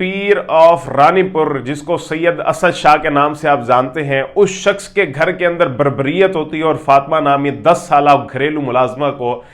पीर of Ranipur, जिसको सैयद असद शाह के नाम से आप जानते हैं, उस शख्स के घर के अंदर बर्बरियत होती है और फातिमा नामी 10 साल घरेलू मुलाजमा को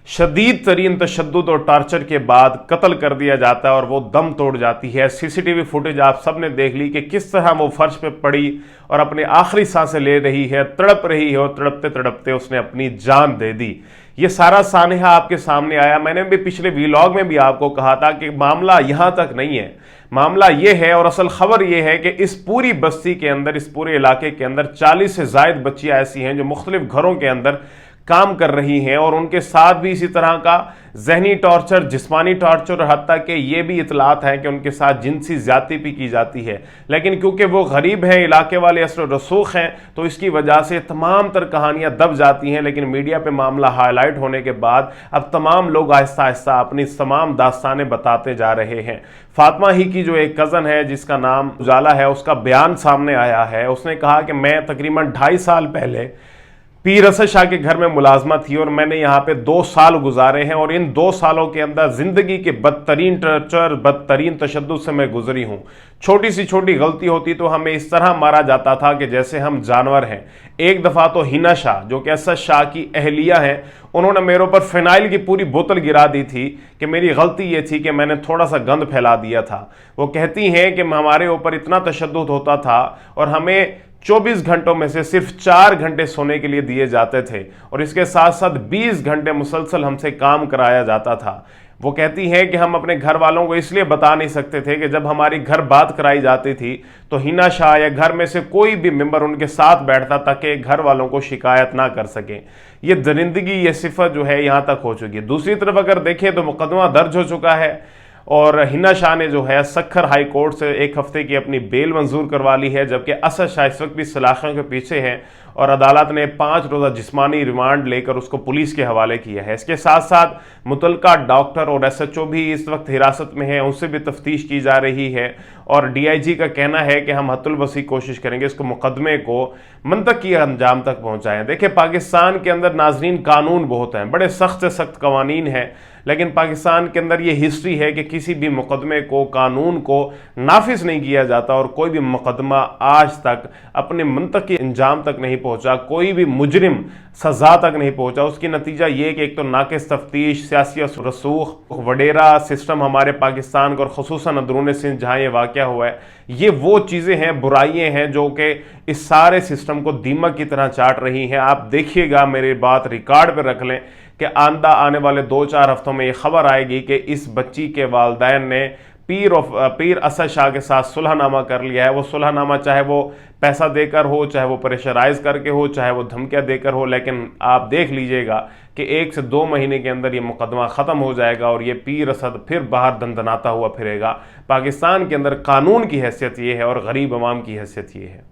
शदीद तरीन तशद्दुद और टार्चर के बाद कत्ल कर दिया जाता है और वो दम तोड़ जाती है। सीसीटीवी फुटेज आप सब ने देख ली कि किस तरह वो फर्श पे पड़ी और अपने आखिरी सांसें ले रही है, तड़प रही है और तड़पते तड़पते उसने अपनी जान दे दी। ये सारा सानहा आपके सामने आया। मैंने भी पिछले व्लॉग में भी आपको कहा था कि मामला यहाँ तक नहीं है, मामला ये है और असल खबर ये है कि इस पूरी बस्ती के अंदर, इस पूरे इलाके के अंदर 40 से ज़ायद बच्चियाँ ऐसी हैं जो मुख्तलिफ घरों के अंदर काम कर रही हैं और उनके साथ भी इसी तरह का जहनी टॉर्चर, जिस्मानी टॉर्चर, हत्ता कि ये भी इतलात हैं कि उनके साथ जिनसी ज्यादती भी की जाती है। लेकिन क्योंकि वो गरीब हैं, इलाके वाले असर रसूख हैं, तो इसकी वजह से तमाम तर कहानियां दब जाती हैं। लेकिन मीडिया पे मामला हाईलाइट होने के बाद अब तमाम लोग आहिस्ता आहिस्ता अपनी तमाम दास्तानें बताते जा रहे हैं। फातिमा ही की जो एक कज़न है जिसका नाम उजाला है, उसका बयान सामने आया है। उसने कहा कि मैं तकरीबन 2.5 साल पहले पीर असद शाह के घर में मुलाजमा थी और मैंने यहाँ पे 2 साल गुजारे हैं और इन 2 सालों के अंदर जिंदगी के बदतरीन टर्चर, बदतरीन तशद्दुद से मैं गुजरी हूँ। छोटी सी छोटी गलती होती तो हमें इस तरह मारा जाता था कि जैसे हम जानवर हैं। एक दफ़ा तो हिना शाह, जो कि असद शाह की अहलिया हैं, उन्होंने मेरे ऊपर फिनाइल की पूरी बोतल गिरा दी थी कि मेरी गलती ये थी कि मैंने थोड़ा सा गंद फैला दिया था। वो कहती हैं कि हमारे ऊपर इतना तशद्दुद होता था और हमें 24 घंटों में से सिर्फ 4 घंटे सोने के लिए दिए जाते थे और इसके साथ साथ 20 घंटे मुसलसल हमसे काम कराया जाता था। वो कहती हैं कि हम अपने घर वालों को इसलिए बता नहीं सकते थे कि जब हमारी घर बात कराई जाती थी तो हिना शाह या घर में से कोई भी मेंबर उनके साथ बैठता ताकि घर वालों को शिकायत ना कर सके। ये दरिंदगी, ये सिफत जो है यहाँ तक हो चुकी है। दूसरी तरफ अगर देखें तो मुकदमा दर्ज हो चुका है और हिना शाह ने जो है सक्खर हाई कोर्ट से 1 हफ्ते की अपनी बेल मंजूर करवा ली है, जबकि असद शाह इस वक्त भी सलाखों के पीछे हैं और अदालत ने 5 रोज़ा जिस्मानी रिमांड लेकर उसको पुलिस के हवाले किया है। इसके साथ साथ मुतलका डॉक्टर और SHO भी इस वक्त हिरासत में है, उनसे भी तफ्तीश की जा रही है और DIG का कहना है कि हम हत्तुल वसी कोशिश करेंगे इसको मुकदमे को मंतकी अंजाम तक पहुँचाएँ। देखिए, पाकिस्तान के अंदर नाजरीन कानून बहुत हैं, बड़े सख्त से सख्त कवानीन हैं, लेकिन पाकिस्तान के अंदर ये हिस्ट्री है कि किसी भी मुकदमे को, कानून को नाफिज नहीं किया जाता और कोई भी मुकदमा आज तक अपने मंतकी अंजाम तक नहीं पहुंचा, कोई भी मुजरिम सजा तक नहीं पहुंचा। उसकी नतीजा ये कि एक तो नाकिस तफ्तीश, सियासी रसूख, वडेरा सिस्टम हमारे पाकिस्तान का और खुसूसन अंदरून सिंध जहाँ ये वाक़या हुआ है, ये वो चीज़ें हैं, बुराइयाँ हैं जो कि इस सारे सिस्टम को दीमक की तरह चाट रही हैं। आप देखिएगा, मेरी बात रिकॉर्ड पर रख लें कि आने वाले 2-4 हफ्तों में ये खबर आएगी कि इस बच्ची के वालिदैन ने पीर असद शाह के साथ सुलहनामा कर लिया है। वो सुलहनामा चाहे वो पैसा देकर हो, चाहे वो प्रेशराइज करके हो, चाहे वो धमकियाँ देकर हो, लेकिन आप देख लीजिएगा कि 1 से 2 महीने के अंदर ये मुकदमा ख़त्म हो जाएगा और ये पीर असद फिर बाहर दंदनाता हुआ फिरेगा। पाकिस्तान के अंदर कानून की हैसियत ये है और गरीब अवाम की हैसियत ये है।